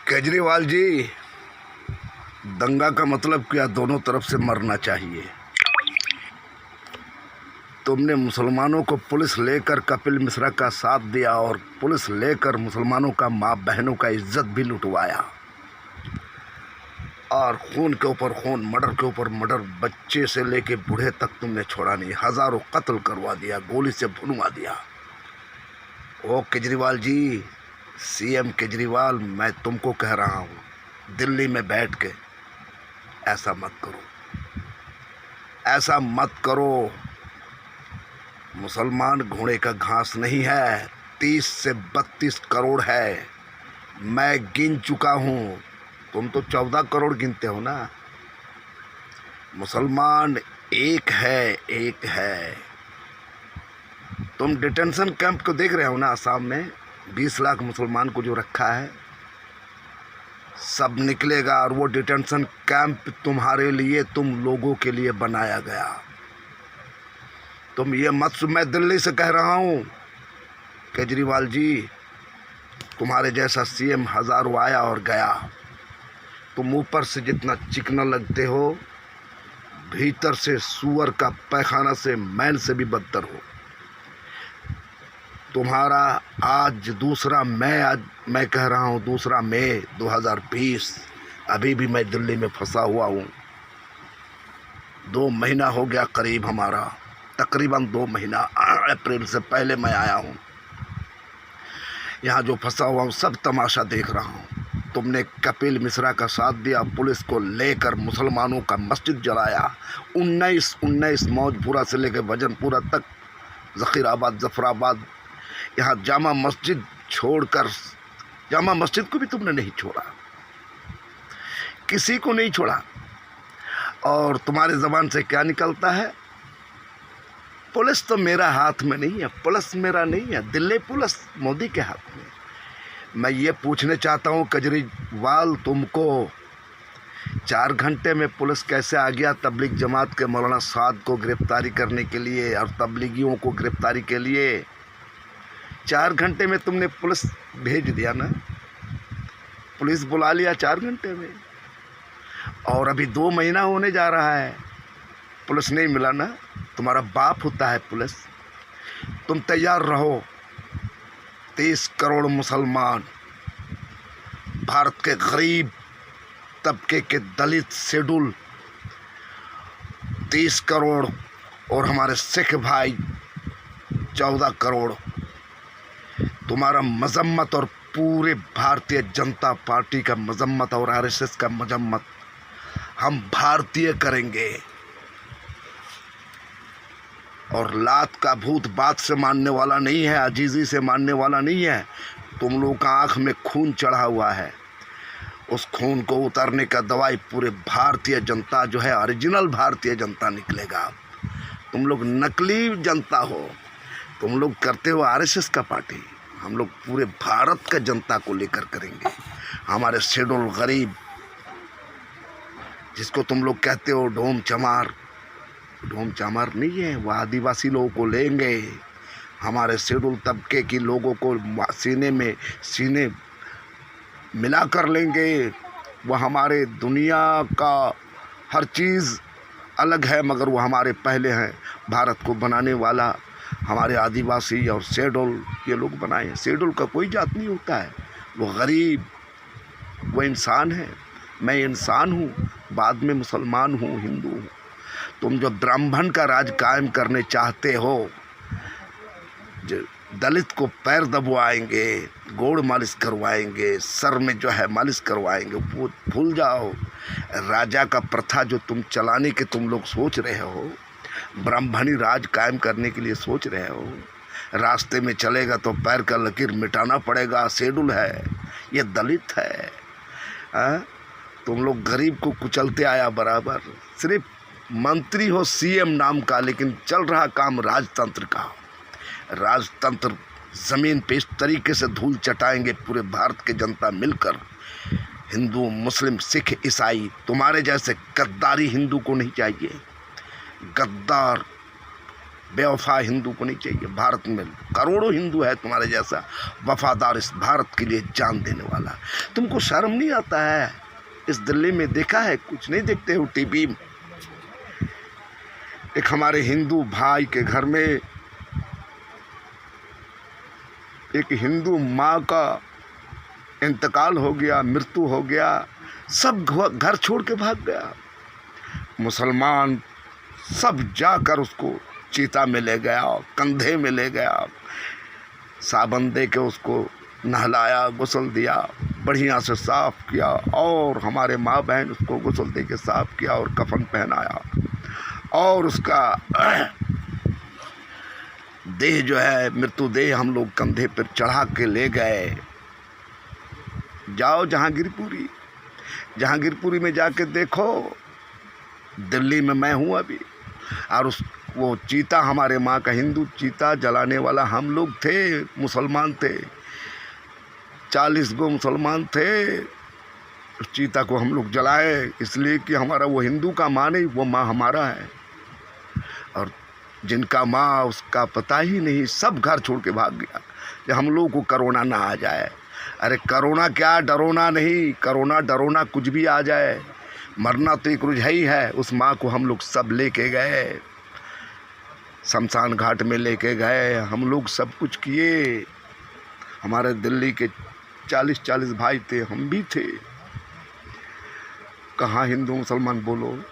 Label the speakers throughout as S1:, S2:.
S1: केजरीवाल जी, दंगा का मतलब क्या? दोनों तरफ से मरना चाहिए। तुमने मुसलमानों को पुलिस लेकर कपिल मिश्रा का साथ दिया और पुलिस लेकर मुसलमानों का माँ बहनों का इज्जत भी लुटवाया और खून के ऊपर खून, मर्डर के ऊपर मर्डर, बच्चे से लेके बूढ़े तक तुमने छोड़ा नहीं। हजारों कत्ल करवा दिया, गोली से भुनवा दिया। ओ केजरीवाल जी, सीएम केजरीवाल, मैं तुमको कह रहा हूँ, दिल्ली में बैठ के ऐसा मत करो, ऐसा मत करो। मुसलमान घोड़े का घास नहीं है। 30 से 32 करोड़ है, मैं गिन चुका हूँ। तुम तो 14 करोड़ गिनते हो ना। मुसलमान एक है, एक है। तुम डिटेंशन कैंप को देख रहे हो ना, आसाम में 20 लाख मुसलमान को जो रखा है, सब निकलेगा। और वो डिटेंशन कैंप तुम्हारे लिए, तुम लोगों के लिए बनाया गया। तुम ये मत, मैं दिल्ली से कह रहा हूँ केजरीवाल जी, तुम्हारे जैसा सीएम हजारों आया और गया। तुम ऊपर से जितना चिकना लगते हो, भीतर से सुअर का पैखाना से, मैल से भी बदतर हो। तुम्हारा आज दूसरा मई, आज मैं कह रहा हूँ 2 मई 2020, अभी भी मैं दिल्ली में फंसा हुआ हूँ। 2 महीना हो गया करीब, हमारा तकरीबन 2 महीना। अप्रैल से पहले मैं आया हूँ यहाँ। जो फंसा हुआ हूँ, सब तमाशा देख रहा हूँ। तुमने कपिल मिश्रा का साथ दिया, पुलिस को लेकर मुसलमानों का मस्जिद जलाया। 19 मौजपुरा से लेकर वजनपुरा तक, ज़खीराबाद, जफराबाद, यहाँ जामा मस्जिद छोड़कर, जामा मस्जिद को भी तुमने नहीं छोड़ा, किसी को नहीं छोड़ा। और तुम्हारे ज़बान से क्या निकलता है? पुलिस तो मेरा हाथ में नहीं है, पुलिस मेरा नहीं है, दिल्ली पुलिस मोदी के हाथ में। मैं ये पूछने चाहता हूँ केजरीवाल, तुमको 4 घंटे में पुलिस कैसे आ गया तबलीग जमात के मौलाना साद को गिरफ्तारी करने के लिए और तबलीगियों को गिरफ्तारी के लिए? 4 घंटे में तुमने पुलिस भेज दिया ना, पुलिस बुला लिया 4 घंटे में। और अभी 2 महीना होने जा रहा है, पुलिस नहीं मिला ना। तुम्हारा बाप होता है पुलिस। तुम तैयार रहो। 30 करोड़ मुसलमान, भारत के गरीब तबके के दलित, शेड्यूल 30 करोड़, और हमारे सिख भाई 14 करोड़। तुम्हारा मजम्मत और पूरे भारतीय जनता पार्टी का मजम्मत और आरएसएस का मजम्मत हम भारतीय करेंगे। और लात का भूत बात से मानने वाला नहीं है, अजीजी से मानने वाला नहीं है। तुम लोगों का आँख में खून चढ़ा हुआ है, उस खून को उतारने का दवाई पूरे भारतीय जनता जो है, ओरिजिनल भारतीय जनता निकलेगा। तुम लोग नकली जनता हो, तुम लोग करते हो आरएसएस का पार्टी। हम लोग पूरे भारत का जनता को लेकर करेंगे। हमारे शेड्यूल गरीब, जिसको तुम लोग कहते हो ढोम चमार, ढोम चमार नहीं है, वह आदिवासी लोगों को लेंगे। हमारे शेड्यूल तबके की लोगों को सीने में सीने मिला कर लेंगे। वह हमारे दुनिया का हर चीज़ अलग है, मगर वो हमारे पहले हैं। भारत को बनाने वाला हमारे आदिवासी और शेड्यूल ये लोग बनाए हैं। शेड्यूल का कोई जात नहीं होता है, वो गरीब, वो इंसान है। मैं इंसान हूँ, बाद में मुसलमान हूँ, हिंदू हूँ। तुम जो ब्राह्मण का राज कायम करने चाहते हो, जो दलित को पैर दबवाएंगे, गोड़ मालिश करवाएंगे, सर में जो है मालिश करवाएंगे, वो भूल जाओ। राजा का प्रथा जो तुम चलाने के तुम लोग सोच रहे हो, ब्राह्मणी राज कायम करने के लिए सोच रहे हो, रास्ते में चलेगा तो पैर का लकीर मिटाना पड़ेगा। शेड्यूल है, ये दलित है। तुम लोग गरीब को कुचलते आया बराबर। सिर्फ मंत्री हो सीएम नाम का, लेकिन चल रहा काम राजतंत्र का। राजतंत्र ज़मीन पे इस तरीके से धूल चटाएंगे पूरे भारत के जनता मिलकर, हिंदू, मुस्लिम, सिख, ईसाई। तुम्हारे जैसे गद्दारी हिंदू को नहीं चाहिए। गद्दार बेवफा हिंदू को नहीं चाहिए। भारत में करोड़ों हिंदू है तुम्हारे जैसा वफादार, इस भारत के लिए जान देने वाला। तुमको शर्म नहीं आता है? इस दिल्ली में देखा है? कुछ नहीं देखते हो टीवी में? एक हमारे हिंदू भाई के घर में एक हिंदू माँ का इंतकाल हो गया, मृत्यु हो गया, सब घर छोड़ के भाग गया। मुसलमान सब जाकर उसको चीता में ले गया, कंधे में ले गया, साबुन दे के उसको नहलाया, गुस्ल दिया, बढ़िया से साफ़ किया, और हमारे माँ बहन उसको गुस्ल दे के साफ़ किया और कफन पहनाया, और उसका देह जो है, मृत्यु देह हम लोग कंधे पर चढ़ा के ले गए। जाओ जहांगीरपुरी में जाके देखो, दिल्ली में मैं हूँ अभी, और वो चीता हमारे माँ का, हिंदू चीता जलाने वाला हम लोग थे, मुसलमान थे, 40 गो मुसलमान थे। उस चीता को हम लोग जलाए इसलिए कि हमारा वो हिंदू का माँ नहीं, वो माँ हमारा है। और जिनका माँ उसका पता ही नहीं, सब घर छोड़ के भाग गया कि हम लोग को कोरोना ना आ जाए। अरे कोरोना क्या, डरोना नहीं, कोरोना डरोना कुछ भी आ जाए, मरना तो एक रोज ही है। उस माँ को हम लोग सब लेके गए, शमशान घाट में लेके गए, हम लोग सब कुछ किए। हमारे दिल्ली के 40 भाई थे, हम भी थे। कहाँ हिंदू मुसलमान बोलो।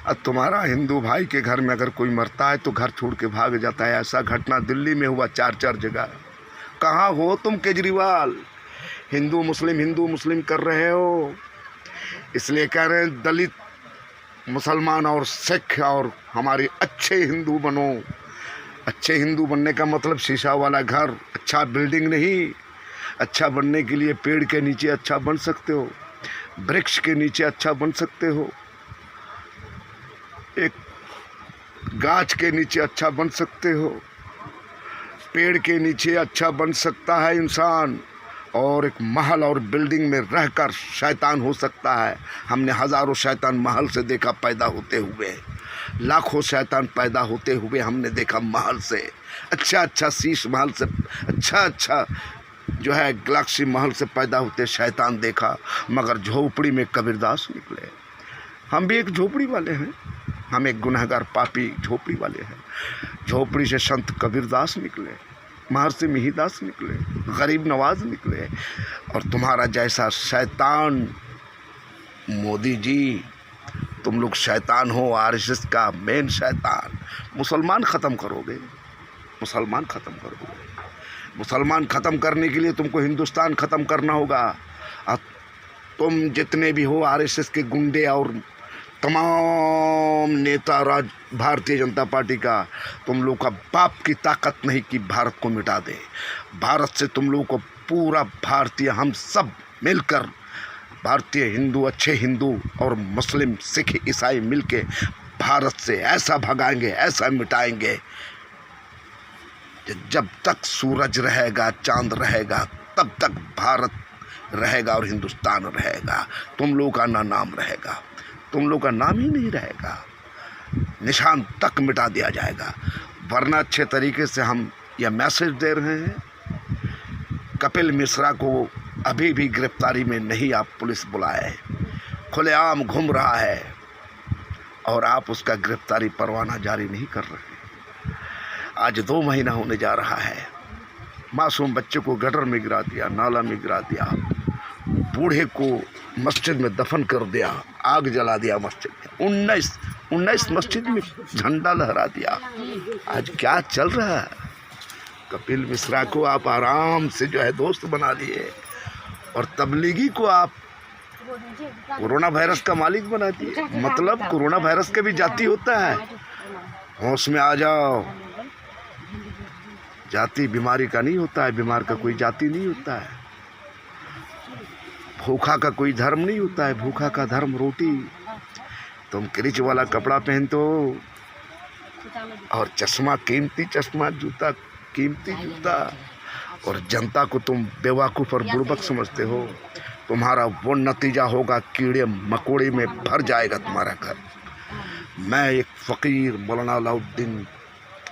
S1: अब तुम्हारा हिंदू भाई के घर में अगर कोई मरता है तो घर छोड़ के भाग जाता है। ऐसा घटना दिल्ली में हुआ 4 जगह। कहाँ हो तुम केजरीवाल? हिंदू मुस्लिम कर रहे हो, इसलिए कह रहे हैं दलित, मुसलमान और सिख और हमारे अच्छे हिंदू बनो। अच्छे हिंदू बनने का मतलब शीशा वाला घर, अच्छा बिल्डिंग नहीं। अच्छा बनने के लिए पेड़ के नीचे अच्छा बन सकते हो, वृक्ष के नीचे अच्छा बन सकते हो, एक गाछ के नीचे अच्छा बन सकते हो, पेड़ के नीचे अच्छा बन सकता है इंसान, और एक महल और बिल्डिंग में रहकर शैतान हो सकता है। हमने हज़ारों शैतान महल से देखा पैदा होते हुए, लाखों शैतान पैदा होते हुए हमने देखा महल से। अच्छा शीश महल से, अच्छा जो है गैलेक्सी महल से पैदा होते शैतान देखा। मगर झोपड़ी में कबीरदास निकले। हम भी एक झोपड़ी वाले हैं, हम एक गुनहगार पापी झोपड़ी वाले हैं। झोपड़ी से संत कबीरदास निकले, महर्षि मिहिरदास निकले, गरीब नवाज निकले। और तुम्हारा जैसा शैतान, मोदी जी, तुम लोग शैतान हो, आरएसएस का मेन शैतान। मुसलमान ख़त्म करोगे, मुसलमान ख़त्म करने के लिए तुमको हिंदुस्तान ख़त्म करना होगा। और तुम जितने भी हो आरएसएस के गुंडे और तमाम नेता भारतीय जनता पार्टी का, तुम लोग का बाप की ताकत नहीं कि भारत को मिटा दे। भारत से तुम लोग को पूरा भारतीय, हम सब मिलकर, भारतीय हिंदू, अच्छे हिंदू और मुस्लिम, सिख, ईसाई मिलके भारत से ऐसा भगाएंगे, ऐसा मिटाएंगे, जब तक सूरज रहेगा, चांद रहेगा, तब तक भारत रहेगा और हिंदुस्तान रहेगा। तुम लोग का ना नाम रहेगा, तुम लोग का नाम ही नहीं रहेगा, निशान तक मिटा दिया जाएगा। वरना अच्छे तरीके से हम यह मैसेज दे रहे हैं, कपिल मिश्रा को अभी भी गिरफ्तारी में नहीं आप पुलिस बुलाए, खुलेआम घूम रहा है और आप उसका गिरफ्तारी परवाना जारी नहीं कर रहे। आज 2 महीना होने जा रहा है। मासूम बच्चे को गटर में गिरा दिया, नाला में गिरा दिया, बूढ़े को मस्जिद में दफन कर दिया, आग जला दिया मस्जिद में, 19 मस्जिद में झंडा लहरा दिया। आज क्या चल रहा है? कपिल मिश्रा को आप आराम से जो है दोस्त बना लिए, और तबलीगी को आप कोरोना वायरस का मालिक बना दिए। मतलब कोरोना वायरस का भी जाति होता है, होश में आ जाओ। जाति बीमारी का नहीं होता है, बीमार का कोई जाति नहीं होता है, भूखा का कोई धर्म नहीं होता है, भूखा का धर्म रोटी। तुम क्रिच वाला कपड़ा पहनते हो और चश्मा, कीमती चश्मा, जूता कीमती जूता, और जनता को तुम बेवकूफ़ और बुड़बक समझते हो। तुम्हारा वो नतीजा होगा, कीड़े मकोड़े में भर जाएगा तुम्हारा घर। मैं एक फ़कीर मौलाना अलाउद्दीन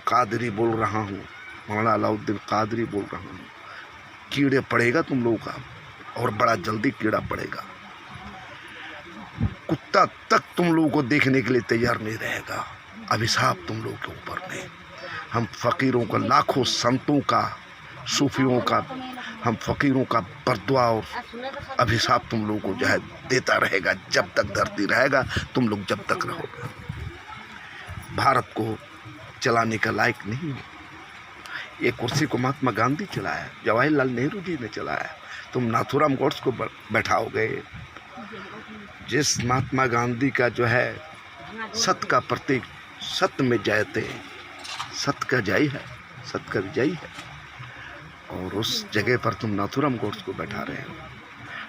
S1: कादरी बोल रहा हूँ, मौलाना अलाउद्दीन कादरी बोल रहा हूँ। कीड़े पड़ेगा तुम लोगों का, और बड़ा जल्दी कीड़ा पड़ेगा। कुत्ता तक तुम लोगों को देखने के लिए तैयार नहीं रहेगा। अभिशाप तुम लोगों के ऊपर नहीं। हम फकीरों का, लाखों संतों का, सूफियों का, हम फकीरों का बरदुआ और अभिशाप तुम लोगों को जो है देता रहेगा जब तक धरती रहेगा। तुम लोग जब तक रहोगे, भारत को चलाने का लायक नहीं हो। ये कुर्सी को महात्मा गांधी चलाया, जवाहरलाल नेहरू जी ने चलाया, तुम नाथूराम गोड्स को बैठाओगे। जिस महात्मा गांधी का जो है सत्य का प्रतीक, सत्य में जयते, सत्य का जय है, सत्य का विजयी है, और उस जगह पर तुम नाथूराम गोड्स को बैठा रहे हो।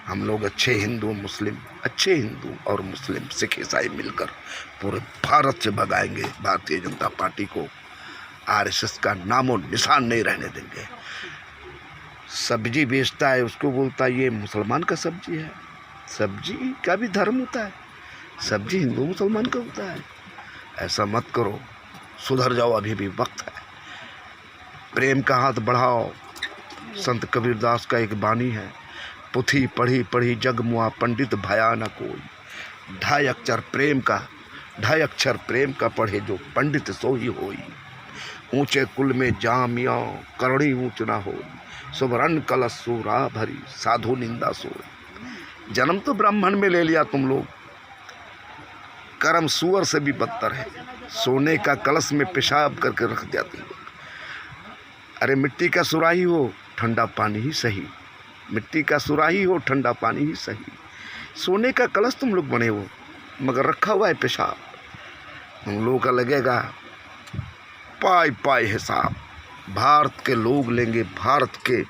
S1: हम लोग अच्छे हिंदू मुस्लिम, अच्छे हिंदू और मुस्लिम सिख ईसाई मिलकर पूरे भारत से भगाएंगे भारतीय जनता पार्टी को। आरएसएस का नामो निशान नहीं रहने देंगे। सब्जी बेचता है, उसको बोलता है ये मुसलमान का सब्जी है। सब्जी का भी धर्म होता है, सब्जी हिंदू मुसलमान का होता है। ऐसा मत करो, सुधर जाओ, अभी भी वक्त है। प्रेम का हाथ बढ़ाओ। संत कबीरदास का एक बानी है, पुथी पढ़ी पढ़ी जग मुआ, पंडित भया न कोई। 2.5 अक्षर प्रेम का पढ़े जो, पंडित सो ही होई। ऊंचे कुल में जामिया, करणी ऊंच ना हो। सुवर्ण कलश सूरा भरी, साधु निंदा सोई। जन्म तो ब्राह्मण में ले लिया तुम लोग, कर्म सुअर से भी बदतर है। सोने का कलश में पेशाब करके रख दिया तुम लोग। अरे मिट्टी का सुराही हो, ठंडा पानी ही सही। मिट्टी का सुराही हो, ठंडा पानी ही सही। सोने का कलश तुम लोग बने हो, मगर रखा हुआ है पेशाब। तुम लोगों का लगेगा पाई पाई हिसाब। भारत के लोग लेंगे, भारत के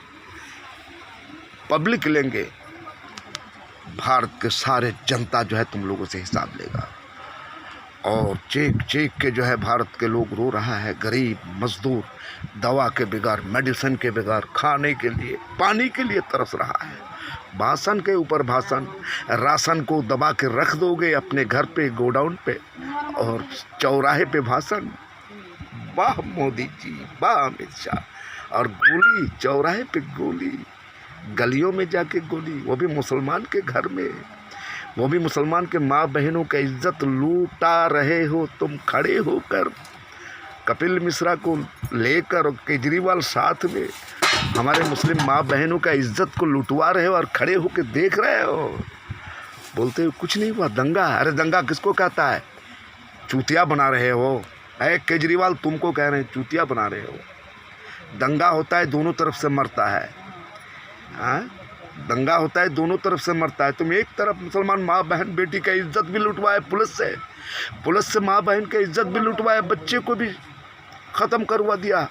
S1: पब्लिक लेंगे, भारत के सारे जनता जो है तुम लोगों से हिसाब लेगा। और चेक चेक के जो है भारत के लोग रो रहा है। गरीब मजदूर दवा के बगैर, मेडिसिन के बगैर, खाने के लिए, पानी के लिए तरस रहा है। भाषण के ऊपर भाषण, राशन को दबा के रख दोगे अपने घर पे, गोडाउन पे, और चौराहे पे भाषण। वाह मोदी जी, वाह अमित शाह। और गोली, चौराहे पे गोली, गलियों में जाके गोली, वो भी मुसलमान के घर में, वो भी मुसलमान के माँ बहनों का इज्जत लूटा रहे हो तुम खड़े होकर। कपिल मिश्रा को लेकर और केजरीवाल साथ में हमारे मुस्लिम माँ बहनों का इज्जत को लुटवा रहे हो और खड़े होकर देख रहे हो। बोलते हो कुछ नहीं हुआ, दंगा। अरे दंगा किसको कहता है? चूतिया बना रहे हो। अरे केजरीवाल तुमको कह रहे हैं चूतिया बना रहे हो। दंगा होता है दोनों तरफ से मरता है। हाँ, दंगा होता है दोनों तरफ से मरता है। तुम एक तरफ मुसलमान माँ बहन बेटी का इज्जत भी लुटवाए, पुलिस से माँ बहन का इज्जत भी लुटवाए, बच्चे को भी ख़त्म करवा दिया।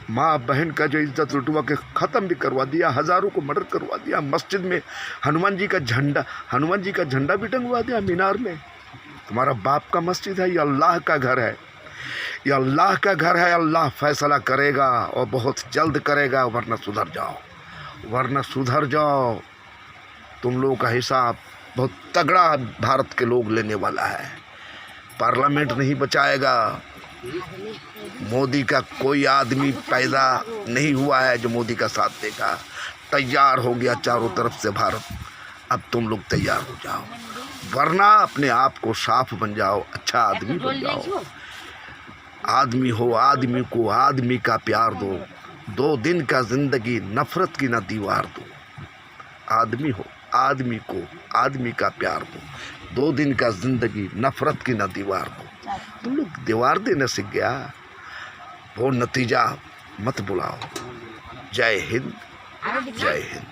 S1: माँ बहन का जो इज्जत लुटवा के ख़त्म भी करवा दिया, हज़ारों को मर्डर करवा दिया। मस्जिद में हनुमान जी का झंडा भी टंगवा दिया मीनार में। तुम्हारा बाप का मस्जिद है, ये अल्लाह का घर है, ये अल्लाह का घर है। अल्लाह फैसला करेगा और बहुत जल्द करेगा, वरना सुधर जाओ। तुम लोगों का हिसाब बहुत तगड़ा भारत के लोग लेने वाला है। पार्लियामेंट नहीं बचाएगा। मोदी का कोई आदमी पैदा नहीं हुआ है जो मोदी का साथ देगा। तैयार हो गया चारों तरफ से भारत। अब तुम लोग तैयार हो जाओ, वरना अपने आप को साफ बन जाओ, अच्छा आदमी बन जाओ। आदमी हो, आदमी को आदमी का प्यार दो। 2 दिन का जिंदगी नफरत की ना दीवार दो। आदमी हो, आदमी को आदमी का प्यार दो। 2 दिन का जिंदगी नफरत की ना दीवार दो। तुम लोग दीवार देने सीख गया, वो नतीजा मत बुलाओ। जय हिंद, जय हिंद।